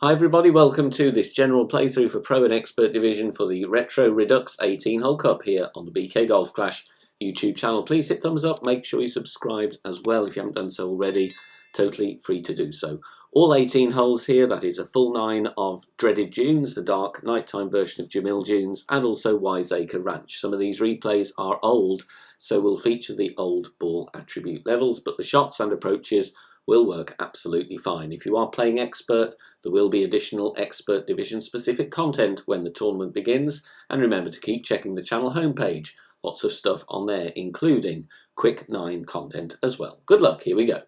Hi everybody, welcome to this general playthrough for Pro and Expert Division for the Retro Redux 18-hole cup here on the BK Golf Clash YouTube channel. Please hit thumbs up, make sure you subscribed as well if you haven't done so already. Totally free to do so. All 18 holes here, that is a full 9 of Dreaded Dunes, the dark nighttime version of Jamil Dunes, and also Wiseacre Ranch. Some of these replays are old, so we'll feature the old ball attribute levels, but the shots and approaches will work absolutely fine. If you are playing expert, there will be additional expert division specific content when the tournament begins, and remember to keep checking the channel homepage. Lots of stuff on there, including quick 9 content as well. Good luck, here we go.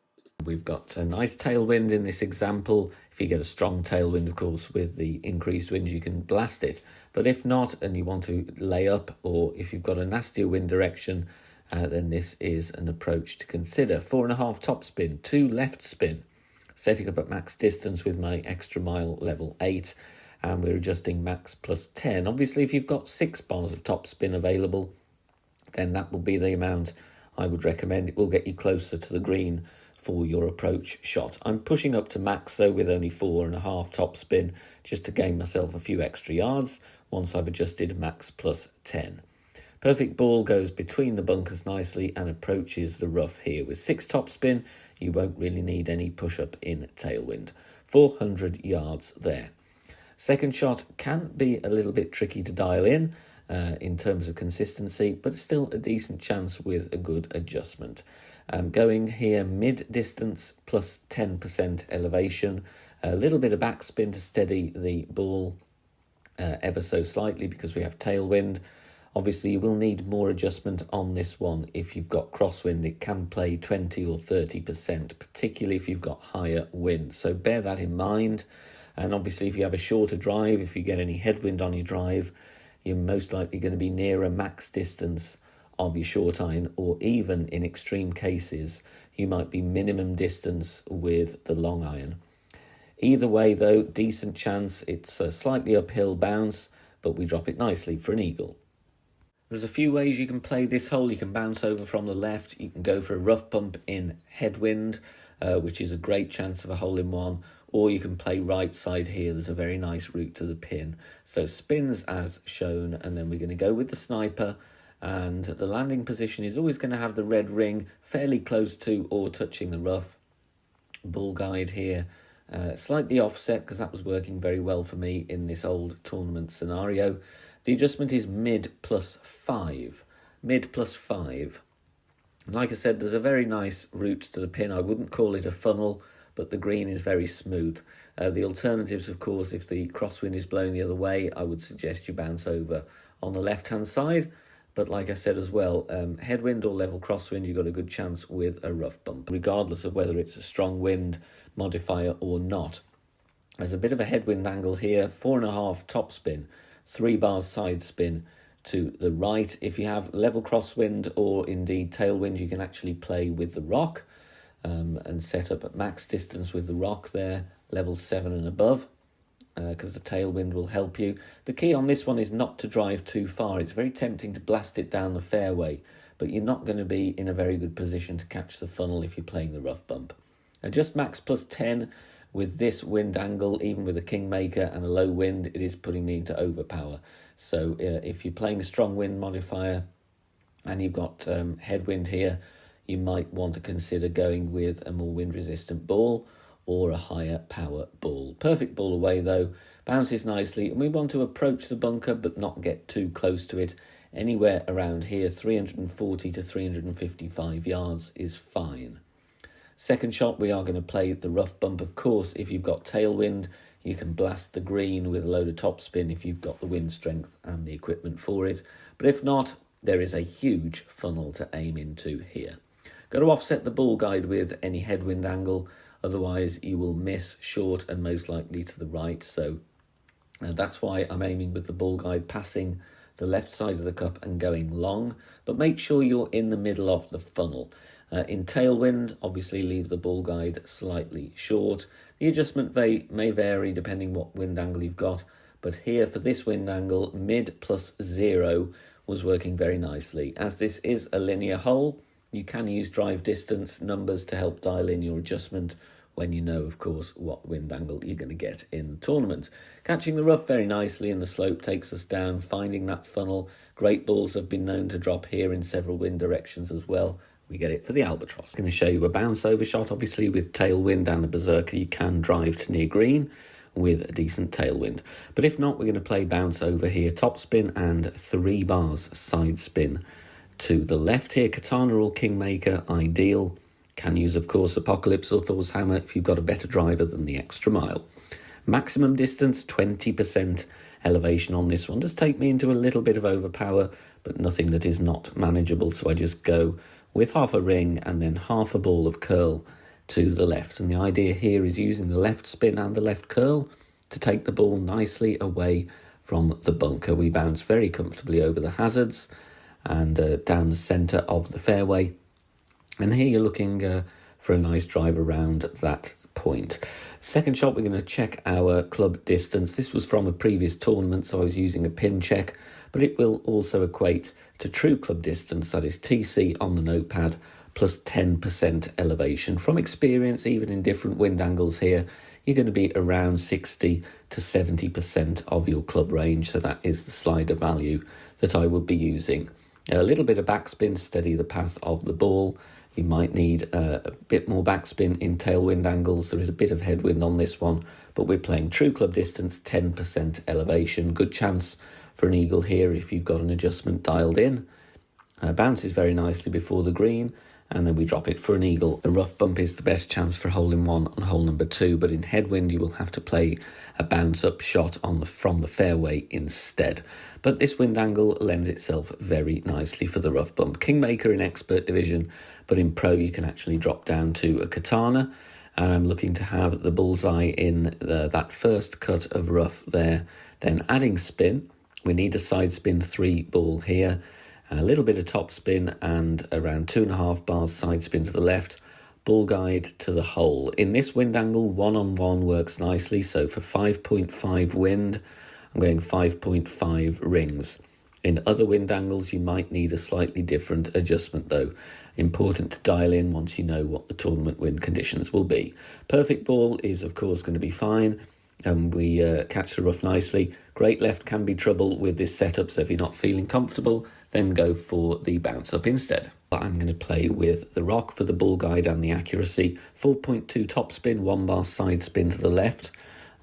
We've got a nice tailwind in this example. If you get a strong tailwind, of course, with the increased wind, you can blast it. But if not, and you want to lay up, or if you've got a nastier wind direction, then this is an approach to consider. 4.5 topspin, 2 left spin, setting up at max distance with my extra mile level 8, and we're adjusting max plus 10. Obviously, if you've got 6 bars of topspin available, then that will be the amount I would recommend. It will get you closer to the green for your approach shot. I'm pushing up to max though with only 4.5 topspin, just to gain myself a few extra yards once I've adjusted max plus 10. Perfect ball goes between the bunkers nicely and approaches the rough here. With 6 topspin, you won't really need any push-up in tailwind. 400 yards there. Second shot can be a little bit tricky to dial in terms of consistency, but it's still a decent chance with a good adjustment. Going here mid-distance plus 10% elevation. A little bit of backspin to steady the ball ever so slightly because we have tailwind. Obviously, you will need more adjustment on this one. If you've got crosswind, it can play 20 or 30%, particularly if you've got higher wind. So bear that in mind. And obviously, if you have a shorter drive, if you get any headwind on your drive, you're most likely going to be nearer max distance of your short iron, or even in extreme cases, you might be minimum distance with the long iron. Either way, though, decent chance. It's a slightly uphill bounce, but we drop it nicely for an eagle. There's a few ways you can play this hole. You can bounce over from the left. You can go for a rough bump in headwind, which is a great chance of a hole-in-one. Or you can play right side here. There's a very nice route to the pin. So spins as shown, and then we're going to go with the sniper. And the landing position is always going to have the red ring fairly close to or touching the rough. Bull guide here. Slightly offset because that was working very well for me in this old tournament scenario. The adjustment is mid plus 5. Mid plus 5. Like I said, there's a very nice route to the pin. I wouldn't call it a funnel, but the green is very smooth. The alternatives, of course, if the crosswind is blowing the other way, I would suggest you bounce over on the left-hand side. But like I said as well, headwind or level crosswind, you've got a good chance with a rough bump, regardless of whether it's a strong wind modifier or not. There's a bit of a headwind angle here, 4.5 topspin. 3 bars side spin to the right. If you have level crosswind or indeed tailwind, you can actually play with the rock and set up at max distance with the rock there, level 7 and above, because the tailwind will help you. The key on this one is not to drive too far. It's very tempting to blast it down the fairway, but you're not going to be in a very good position to catch the funnel if you're playing the rough bump. Adjust max plus 10. With this wind angle, even with a kingmaker and a low wind, it is putting me into overpower. So if you're playing a strong wind modifier and you've got headwind here, you might want to consider going with a more wind-resistant ball or a higher power ball. Perfect ball away, though. Bounces nicely, and we want to approach the bunker but not get too close to it. Anywhere around here, 340 to 355 yards is fine. Second shot, we are going to play the rough bump. Of course, if you've got tailwind, you can blast the green with a load of topspin if you've got the wind strength and the equipment for it. But if not, there is a huge funnel to aim into here. Got to offset the ball guide with any headwind angle, otherwise you will miss short and most likely to the right. So that's why I'm aiming with the ball guide passing the left side of the cup and going long, but make sure you're in the middle of the funnel. In tailwind, obviously leave the ball guide slightly short. The adjustment may vary depending what wind angle you've got, but here for this wind angle, mid plus 0 was working very nicely. As this is a linear hole, you can use drive distance numbers to help dial in your adjustment, when you know, of course, what wind angle you're going to get in the tournament. Catching the rough very nicely, and the slope takes us down, finding that funnel. Great balls have been known to drop here in several wind directions as well. We get it for the albatross. I'm going to show you a bounce over shot. Obviously, with tailwind and a berserker, you can drive to near green with a decent tailwind. But if not, we're going to play bounce over here, top spin and 3 bars side spin to the left here. Katana or Kingmaker, ideal. Can use, of course, Apocalypse or Thor's Hammer if you've got a better driver than the extra mile. Maximum distance, 20% elevation on this one. Does take me into a little bit of overpower, but nothing that is not manageable. So I just go with half a ring and then half a ball of curl to the left. And the idea here is using the left spin and the left curl to take the ball nicely away from the bunker. We bounce very comfortably over the hazards and down the centre of the fairway. And here you're looking for a nice drive around that point. Second shot, we're going to check our club distance. This was from a previous tournament, so I was using a pin check, but it will also equate to true club distance, that is TC on the notepad, plus 10% elevation. From experience, even in different wind angles here, you're going to be around 60 to 70% of your club range, so that is the slider value that I would be using. A little bit of backspin, steady the path of the ball. You might need a bit more backspin in tailwind angles. There is a bit of headwind on this one, but we're playing true club distance, 10% elevation. Good chance for an eagle here if you've got an adjustment dialed in. Bounces very nicely before the green, and then we drop it for an eagle. The rough bump is the best chance for hole in one on hole number 2, but in headwind you will have to play a bounce up shot from the fairway instead. But this wind angle lends itself very nicely for the rough bump. Kingmaker in expert division, but in pro you can actually drop down to a katana, and I'm looking to have the bullseye in that first cut of rough there. Then adding spin, we need a side spin 3 ball here, a little bit of top spin and around 2.5 bars side spin to the left, bull guide to the hole. In this wind angle, 1-on-1 works nicely, so for 5.5 wind, I'm going 5.5 rings. In other wind angles, you might need a slightly different adjustment though. Important to dial in once you know what the tournament wind conditions will be. Perfect ball is of course going to be fine, and we catch the rough nicely. Great left can be trouble with this setup, so if you're not feeling comfortable, then go for the bounce up instead. But I'm going to play with the rock for the bull guide and the accuracy. 4.2 top spin, 1 bar side spin to the left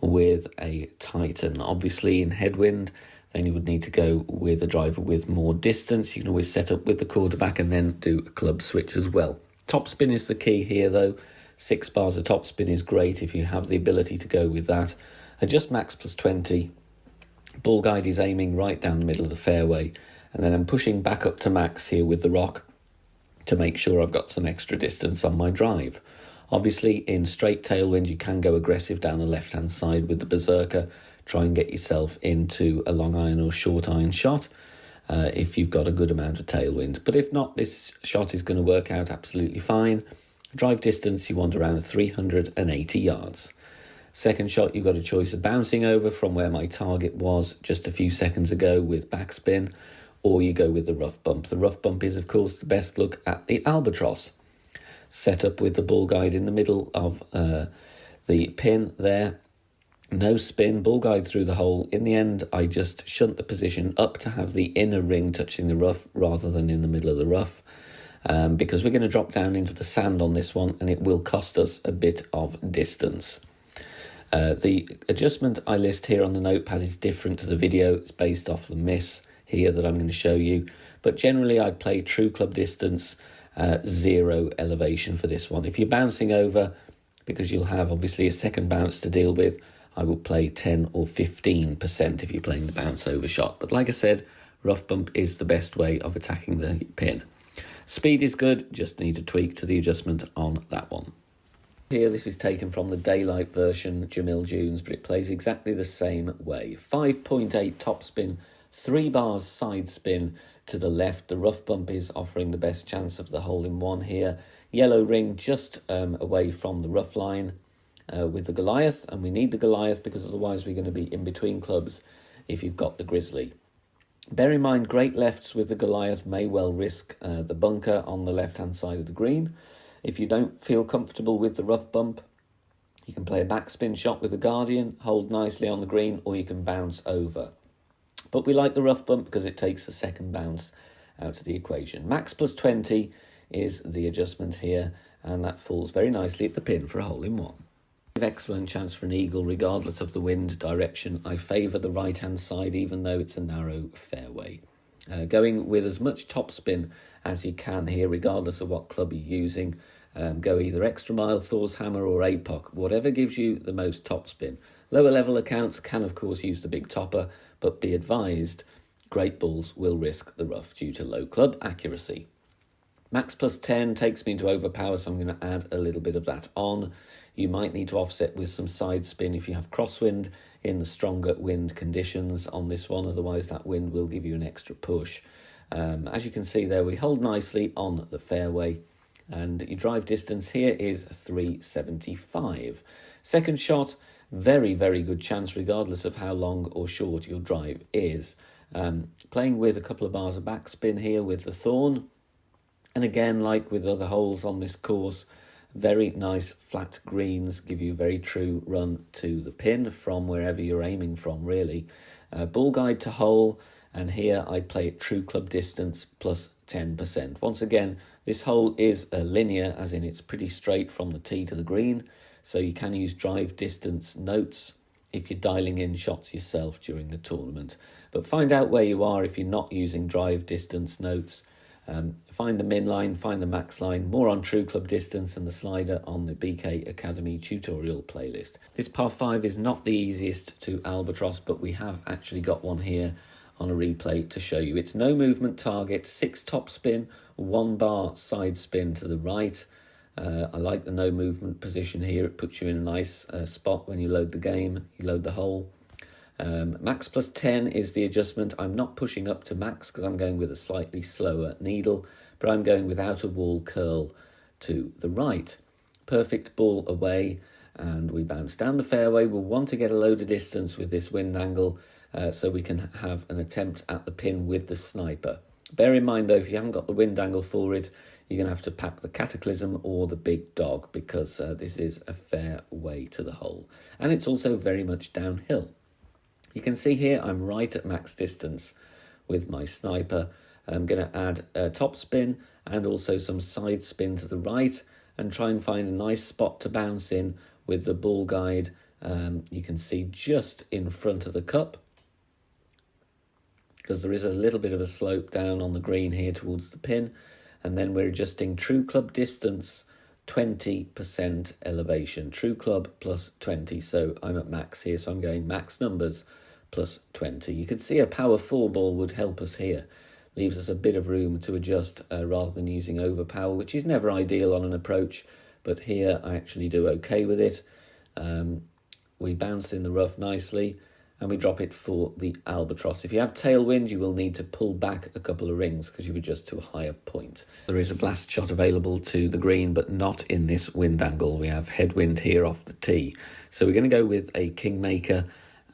with a Titan. Obviously in headwind, then you would need to go with a driver with more distance. You can always set up with the quarterback and then do a club switch as well. Top spin is the key here though. 6 bars of top spin is great if you have the ability to go with that. Adjust max plus 20. Bull guide is aiming right down the middle of the fairway, and then I'm pushing back up to max here with the rock to make sure I've got some extra distance on my drive. Obviously in straight tailwind you can go aggressive down the left hand side with the berserker. Try and get yourself into a long iron or short iron shot if you've got a good amount of tailwind. But if not, this shot is going to work out absolutely fine. Drive distance, you want around 380 yards. Second shot, you've got a choice of bouncing over from where my target was just a few seconds ago with backspin, or you go with the rough bump. The rough bump is, of course, the best look at the albatross. Set up with the bull guide in the middle of the pin there. No spin, bull guide through the hole. In the end, I just shunt the position up to have the inner ring touching the rough rather than in the middle of the rough, because we're going to drop down into the sand on this one and it will cost us a bit of distance. The adjustment I list here on the notepad is different to the video. It's based off the miss here that I'm going to show you. But generally, I'd play true club distance, 0 elevation for this one. If you're bouncing over, because you'll have obviously a second bounce to deal with, I will play 10 or 15% if you're playing the bounce over shot. But like I said, rough bump is the best way of attacking the pin. Speed is good, just need a tweak to the adjustment on that one. Here, this is taken from the daylight version, Jamil Dunes, but it plays exactly the same way. 5.8 top spin, 3 bars side spin to the left. The rough bump is offering the best chance of the hole in one here. Yellow ring just away from the rough line with the Goliath, and we need the Goliath because otherwise we're going to be in between clubs if you've got the Grizzly. Bear in mind, great lefts with the Goliath may well risk the bunker on the left-hand side of the green. If you don't feel comfortable with the rough bump, You can play a backspin shot with the Guardian, hold nicely on the green, or you can bounce over. But we like the rough bump because it takes the second bounce out of the equation. Max plus 20 is the adjustment here, and that falls very nicely at the pin for a hole-in-one. Excellent chance for an eagle regardless of the wind direction. I favour the right hand side even though it's a narrow fairway. Going with as much topspin as you can here regardless of what club you're using. Go either extra mile, Thor's hammer or APOC, whatever gives you the most topspin. Lower level accounts can of course use the big topper, but be advised great balls will risk the rough due to low club accuracy. Max plus 10 takes me into overpower, so I'm going to add a little bit of that on. You might need to offset with some side spin if you have crosswind in the stronger wind conditions on this one, otherwise that wind will give you an extra push. As you can see there, we hold nicely on the fairway, and your drive distance here is 375. Second shot, very, very good chance regardless of how long or short your drive is. Playing with a couple of bars of backspin here with the Thorn. And again, like with other holes on this course, very nice flat greens give you a very true run to the pin from wherever you're aiming from, really. Ball guide to hole, and here I play at true club distance plus 10%. Once again, this hole is linear, as in it's pretty straight from the tee to the green, so you can use drive distance notes if you're dialing in shots yourself during the tournament. But find out where you are if you're not using drive distance notes. Find the min line, find the max line, more on true club distance and the slider on the BK Academy tutorial playlist. This par 5 is not the easiest to albatross, but we have actually got one here on a replay to show you. It's no movement target, 6 top spin, 1 bar side spin to the right. I like the no movement position here. It puts you in a nice spot when you load the game, you load the hole. Max plus 10 is the adjustment. I'm not pushing up to max because I'm going with a slightly slower needle, but I'm going with outer wall curl to the right. Perfect ball away, and we bounce down the fairway. We'll want to get a load of distance with this wind angle so we can have an attempt at the pin with the sniper. Bear in mind though, if you haven't got the wind angle for it, you're going to have to pack the Cataclysm or the big dog, because this is a fair way to the hole. And it's also very much downhill. You can see here I'm right at max distance with my sniper. I'm going to add a top spin and also some side spin to the right and try and find a nice spot to bounce in with the ball guide. You can see just in front of the cup, because there is a little bit of a slope down on the green here towards the pin, and then we're adjusting true club distance 20% elevation, true club plus 20. So I'm at max here, so I'm going max numbers plus 20. You could see a power 4 ball would help us here. Leaves us a bit of room to adjust rather than using overpower, which is never ideal on an approach, but here I actually do okay with it. We bounce in the rough nicely and we drop it for the albatross. If you have tailwind, you will need to pull back a couple of rings because you adjust to a higher point. There is a blast shot available to the green, but not in this wind angle. We have headwind here off the tee. So we're going to go with a Kingmaker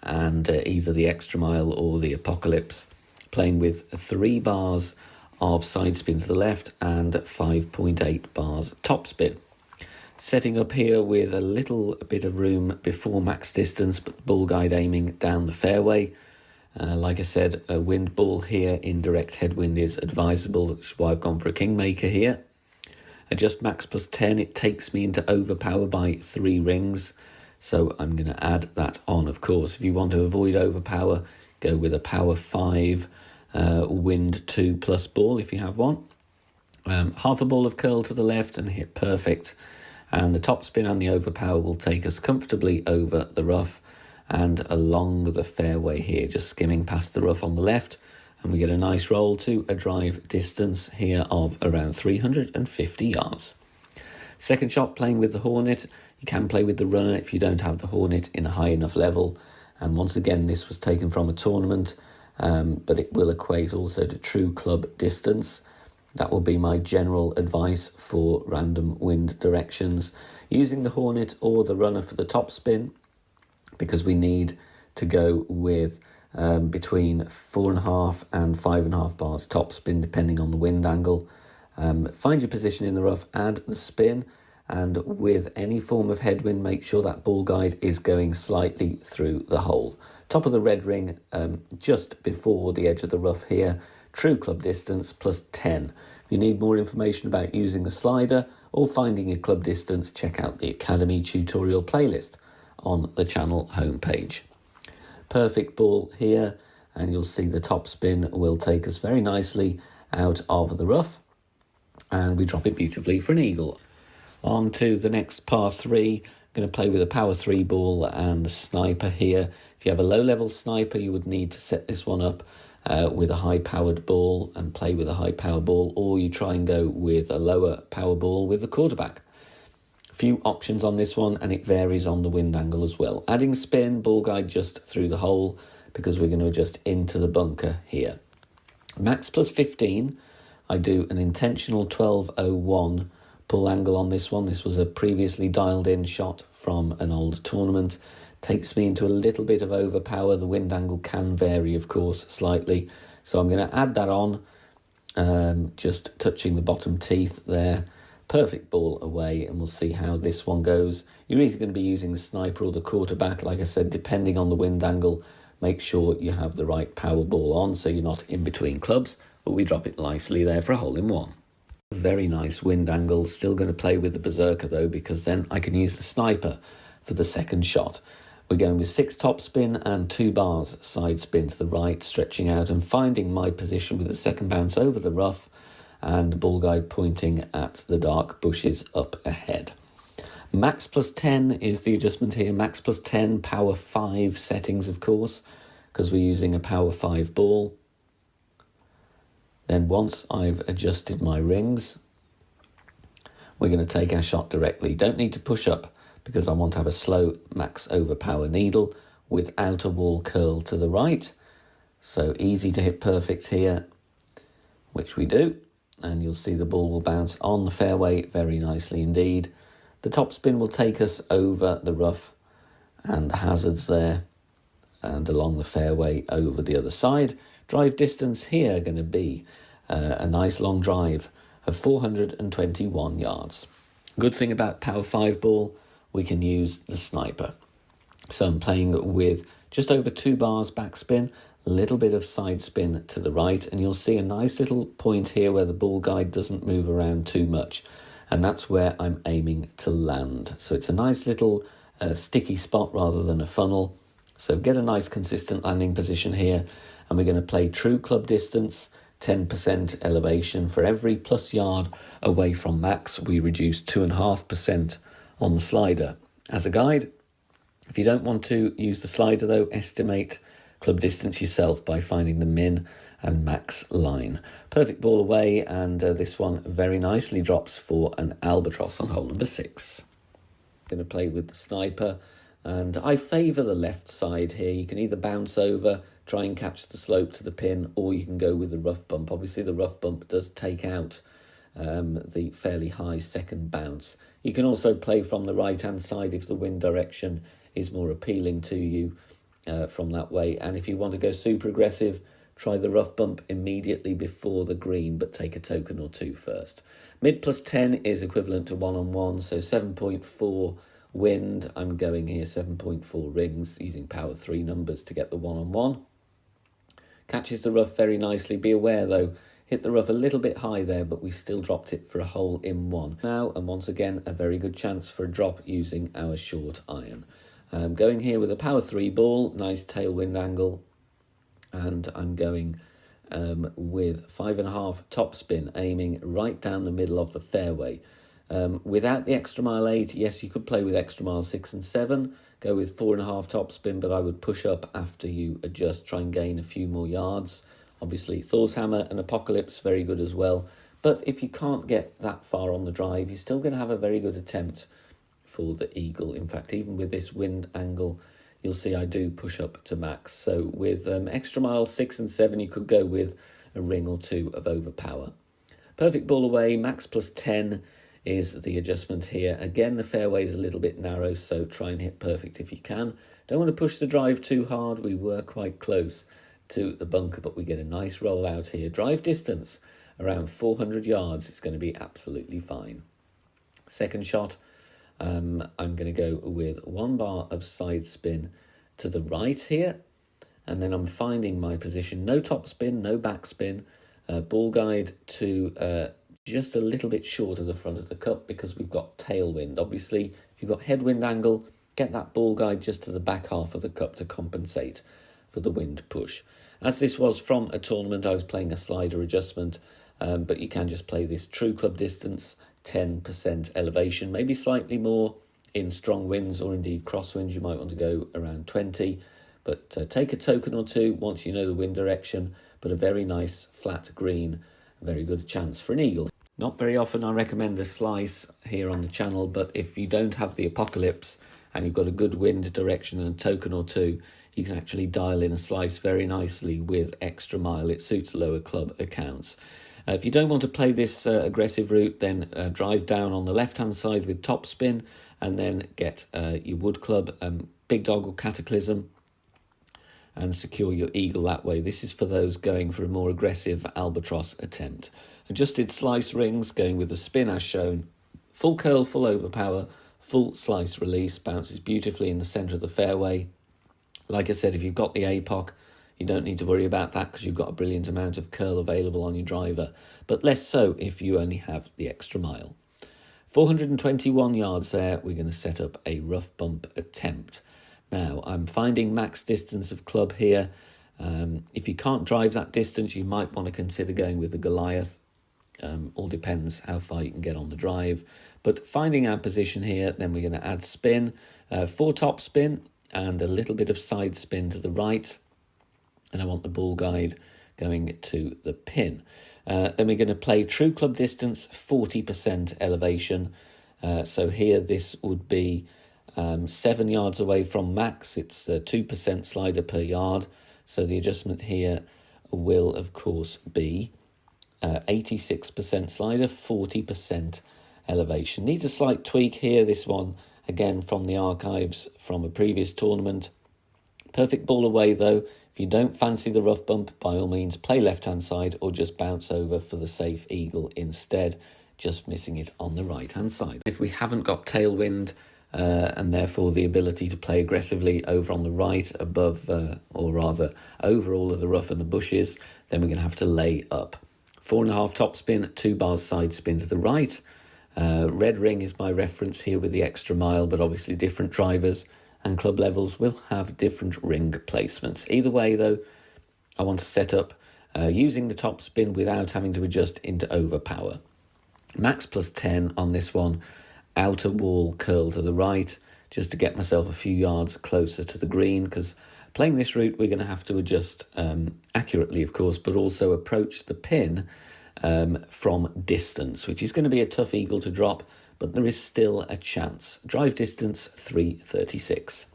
and either the extra mile or the Apocalypse, playing with 3 bars of side spin to the left and 5.8 bars of top spin. Setting up here with a little bit of room before max distance, but ball guide aiming down the fairway. Like I said, a wind ball here in direct headwind is advisable, which is why I've gone for a Kingmaker here. Adjust max plus 10, it takes me into overpower by 3 rings, so I'm going to add that on, of course. If you want to avoid overpower, go with a power 5 wind 2 plus ball if you have one. Half a ball of curl to the left and hit perfect. And the top spin and the overpower will take us comfortably over the rough and along the fairway here, just skimming past the rough on the left, and we get a nice roll to a drive distance here of around 350 yards. Second shot, playing with the Hornet. You can play with the runner if you don't have the Hornet in a high enough level, and once again this was taken from a tournament, but it will equate also to true club distance. That will be my general advice for random wind directions, using the Hornet or the runner for the top spin, because we need to go with between 4.5 and 5.5 bars top spin depending on the wind angle. Find your position in the rough, add the spin, and with any form of headwind, make sure that ball guide is going slightly through the hole. Top of the red ring, just before the edge of the rough here, true club distance plus 10. If you need more information about using the slider or finding your club distance, check out the Academy tutorial playlist on the channel homepage. Perfect ball here, and you'll see the top spin will take us very nicely out of the rough, and we drop it beautifully for an eagle. On to the next par 3. I'm going to play with a power 3 ball and the sniper here. If you have a low-level sniper, you would need to set this one up with a high-powered ball and play with a high-power ball, or you try and go with a lower power ball with the quarterback. A few options on this one, and it varies on the wind angle as well. Adding spin, ball guide just through the hole, because we're going to adjust into the bunker here. Max plus 15. I do an intentional 12.01 pull angle on this one. This was a previously dialed in shot from an old tournament. Takes me into a little bit of overpower. The wind angle can vary, of course, slightly. So I'm going to add that on, just touching the bottom teeth there. Perfect ball away, and we'll see how this one goes. You're either going to be using the sniper or the quarterback. Like I said, depending on the wind angle, make sure you have the right power ball on so you're not in between clubs. But we drop it nicely there for a hole in one. Very nice wind angle. Still going to play with the Wiseacre though, because then I can use the sniper for the second shot. We're going with 6 top spin and 2 bars side spin to the right, stretching out and finding my position with the second bounce over the rough and ball guide pointing at the dark bushes up ahead. Max plus 10 is the adjustment here. Max plus 10, power 5 settings, of course, because we're using a power 5 ball. Then once I've adjusted my rings, we're going to take our shot directly. Don't need to push up because I want to have a slow max overpower needle without a wall curl to the right. So easy to hit perfect here, which we do. And you'll see the ball will bounce on the fairway very nicely indeed. The top spin will take us over the rough and the hazards there and along the fairway over the other side. Drive distance here going to be a nice long drive of 421 yards. Good thing about power 5 ball, we can use the sniper. So I'm playing with just over 2 bars backspin, a little bit of side spin to the right, and you'll see a nice little point here where the ball guide doesn't move around too much, and that's where I'm aiming to land. So it's a nice little sticky spot rather than a funnel. So get a nice consistent landing position here, and we're going to play true club distance, 10% elevation. For every plus yard away from max, we reduce 2.5% on the slider. As a guide, if you don't want to use the slider though, estimate club distance yourself by finding the min and max line. Perfect ball away, and this one very nicely drops for an albatross on hole number 6. Going to play with the sniper, and I favour the left side here. You can either bounce over, try and catch the slope to the pin, or you can go with the rough bump. Obviously the rough bump does take out the fairly high second bounce. You can also play from the right hand side if the wind direction is more appealing to you from that way. And if you want to go super aggressive, try the rough bump immediately before the green, but take a token or 2 first. Mid plus 10 is equivalent to 1-on-1, so 7.4 wind. I'm going here 7.4 rings, using power 3 numbers to get the 1-on-1. Catches the rough very nicely. Be aware though, hit the rough a little bit high there, but we still dropped it for a hole in 1. Now, and once again, a very good chance for a drop using our short iron. Going here with a power 3 ball, nice tailwind angle, and I'm going with 5.5 top spin, aiming right down the middle of the fairway. Without the extra mile 8, yes, you could play with extra mile 6 and 7, go with 4.5 top spin, but I would push up after you adjust, try and gain a few more yards. Obviously, Thor's Hammer and Apocalypse, very good as well. But if you can't get that far on the drive, you're still going to have a very good attempt for the eagle. In fact, even with this wind angle, you'll see I do push up to max. So with extra mile 6 and 7, you could go with a ring or 2 of overpower. Perfect ball away, max plus 10 is the adjustment here. Again, the fairway is a little bit narrow, so try and hit perfect if you can. Don't want to push the drive too hard. We were quite close to the bunker, but we get a nice roll out here. Drive distance around 400 yards. It's going to be absolutely fine. Second shot, I'm going to go with 1 bar of side spin to the right here, and then I'm finding my position. No top spin, no back spin. Ball guide to just a little bit short of the front of the cup because we've got tailwind. Obviously, if you've got headwind angle, get that ball guide just to the back half of the cup to compensate for the wind push. As this was from a tournament, I was playing a slider adjustment, but you can just play this true club distance, 10% elevation, maybe slightly more in strong winds or indeed crosswinds. You might want to go around 20, but take a token or two once you know the wind direction, but a very nice flat green, a very good chance for an eagle. Not very often I recommend a slice here on the channel, but if you don't have the apocalypse and you've got a good wind direction and a token or two, you can actually dial in a slice very nicely with extra mile. It suits lower club accounts. If you don't want to play this aggressive route, then drive down on the left-hand side with top spin and then get your wood club, big dog or cataclysm, and secure your eagle that way. This is for those going for a more aggressive albatross attempt. Adjusted slice rings, going with the spin as shown. Full curl, full overpower, full slice release, bounces beautifully in the centre of the fairway. Like I said, if you've got the APOC, you don't need to worry about that because you've got a brilliant amount of curl available on your driver, but less so if you only have the extra mile. 421 yards there, we're going to set up a rough bump attempt. Now, I'm finding max distance of club here. If you can't drive that distance, you might want to consider going with the Goliath. All depends how far you can get on the drive. But finding our position here, then we're going to add spin, 4 top spin and a little bit of side spin to the right. And I want the ball guide going to the pin. Then we're going to play true club distance, 40% elevation. So here this would be 7 yards away from max. It's a 2% slider per yard. So the adjustment here will, of course, be 86% slider, 40% elevation. Needs a slight tweak here. This one, again, from the archives from a previous tournament. Perfect ball away, though. If you don't fancy the rough bump, by all means, play left-hand side or just bounce over for the safe eagle instead, just missing it on the right-hand side. If we haven't got tailwind, and therefore the ability to play aggressively over on the right above or rather over all of the rough and the bushes, then we're going to have to lay up. 4.5 top spin, 2 bars side spin to the right. Red ring is my reference here with the extra mile, but obviously different drivers and club levels will have different ring placements. Either way though, I want to set up using the top spin without having to adjust into overpower. Max plus 10 on this one. Outer wall curl to the right, just to get myself a few yards closer to the green, because playing this route we're going to have to adjust accurately, of course, but also approach the pin from distance, which is going to be a tough eagle to drop, but there is still a chance. Drive distance 336.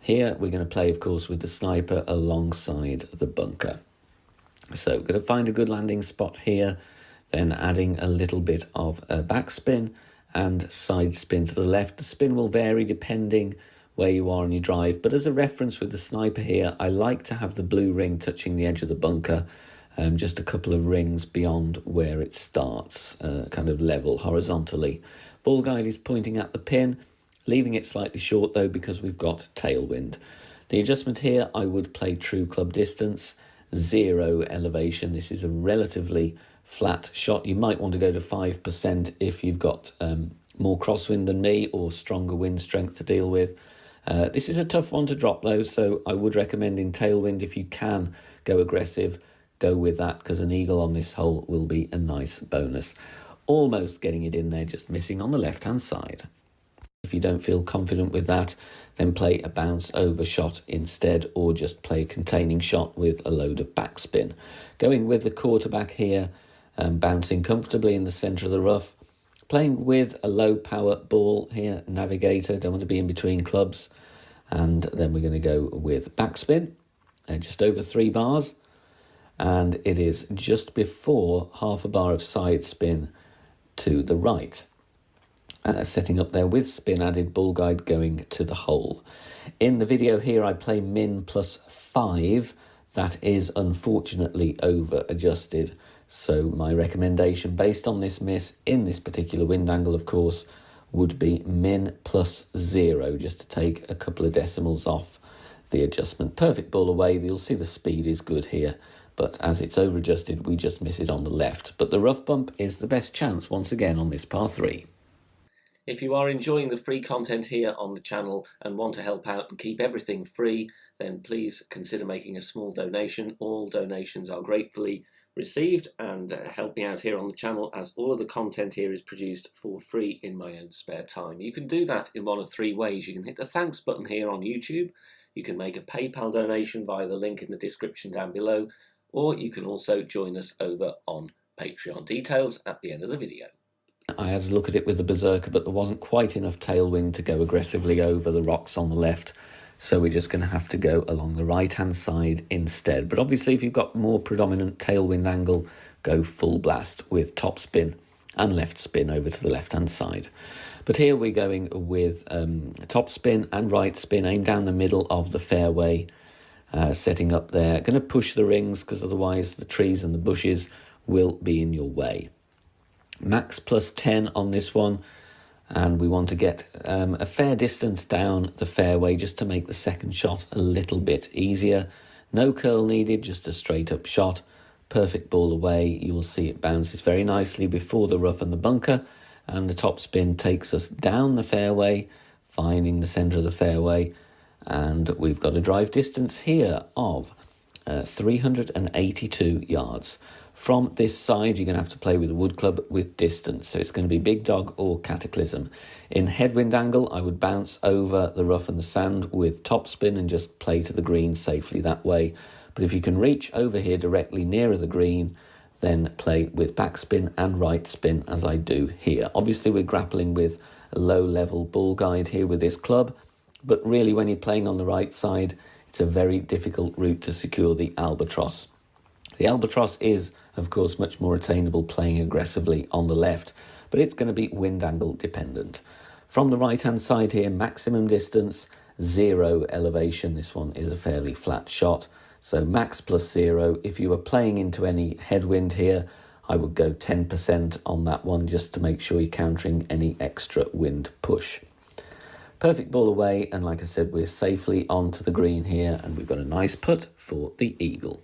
Here we're going to play, of course, with the sniper alongside the bunker. So we're going to find a good landing spot here, then adding a little bit of a backspin and side spin to the left. The spin will vary depending where you are on your drive, but as a reference with the sniper here, I like to have the blue ring touching the edge of the bunker, just a couple of rings beyond where it starts, kind of level horizontally. Ball guide is pointing at the pin, leaving it slightly short though because we've got tailwind. The adjustment here, I would play true club distance, 0 elevation. This is a relatively flat shot. You might want to go to 5% if you've got more crosswind than me or stronger wind strength to deal with. This is a tough one to drop though, so I would recommend in tailwind, if you can go aggressive, go with that, because an eagle on this hole will be a nice bonus. Almost getting it in there, just missing on the left-hand side. If you don't feel confident with that, then play a bounce over shot instead, or just play a containing shot with a load of backspin. Going with the quarterback here, bouncing comfortably in the centre of the rough, playing with a low power ball here, navigator, don't want to be in between clubs, and then we're going to go with backspin, just over 3 bars, and it is just before half a bar of side spin to the right. Setting up there with spin added, ball guide going to the hole. In the video here I play min plus 5. That is unfortunately over adjusted So my recommendation based on this miss in this particular wind angle, of course, would be min +0, just to take a couple of decimals off the adjustment. Perfect ball away. You'll see the speed is good here, but as it's over adjusted, we just miss it on the left. But the rough bump is the best chance once again on this par 3. If you are enjoying the free content here on the channel and want to help out and keep everything free, then please consider making a small donation. All donations are gratefully received and help me out here on the channel, as all of the content here is produced for free in my own spare time. You can do that in one of 3 ways. You can hit the thanks button here on YouTube, you can make a PayPal donation via the link in the description down below, or you can also join us over on Patreon. Details at the end of the video. I had a look at it with the Wiseacre, but there wasn't quite enough tailwind to go aggressively over the rocks on the left. So we're just going to have to go along the right-hand side instead. But obviously, if you've got more predominant tailwind angle, go full blast with top spin and left spin over to the left-hand side. But here we're going with top spin and right spin, aim down the middle of the fairway, setting up there. Going to push the rings because otherwise the trees and the bushes will be in your way. Max +10 on this one. And we want to get a fair distance down the fairway just to make the second shot a little bit easier. No curl needed, just a straight up shot. Perfect ball away. You will see it bounces very nicely before the rough and the bunker, and the top spin takes us down the fairway, finding the centre of the fairway, and we've got a drive distance here of 382 yards. From this side, you're going to have to play with a wood club with distance. So it's going to be big dog or cataclysm. In headwind angle, I would bounce over the rough and the sand with top spin and just play to the green safely that way. But if you can reach over here directly nearer the green, then play with backspin and right spin as I do here. Obviously, we're grappling with a low-level ball guide here with this club. But really, when you're playing on the right side, it's a very difficult route to secure the albatross. The albatross is, of course, much more attainable playing aggressively on the left, but it's going to be wind angle dependent. From the right-hand side here, maximum distance, 0 elevation. This one is a fairly flat shot, so max +0. If you were playing into any headwind here, I would go 10% on that one just to make sure you're countering any extra wind push. Perfect ball away, and like I said, we're safely onto the green here, and we've got a nice putt for the eagle.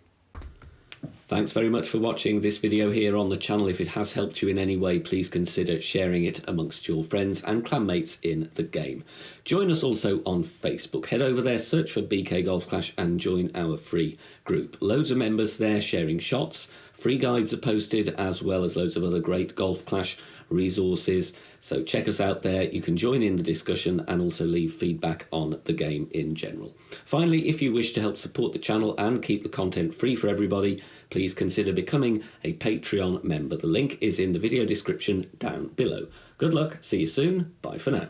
Thanks very much for watching this video here on the channel. If it has helped you in any way, please consider sharing it amongst your friends and clanmates in the game. Join us also on Facebook. Head over there, search for BK Golf Clash and join our free group. Loads of members there sharing shots. Free guides are posted, as well as loads of other great Golf Clash resources. So check us out there. You can join in the discussion and also leave feedback on the game in general. Finally, if you wish to help support the channel and keep the content free for everybody, please consider becoming a Patreon member. The link is in the video description down below. Good luck, see you soon, bye for now.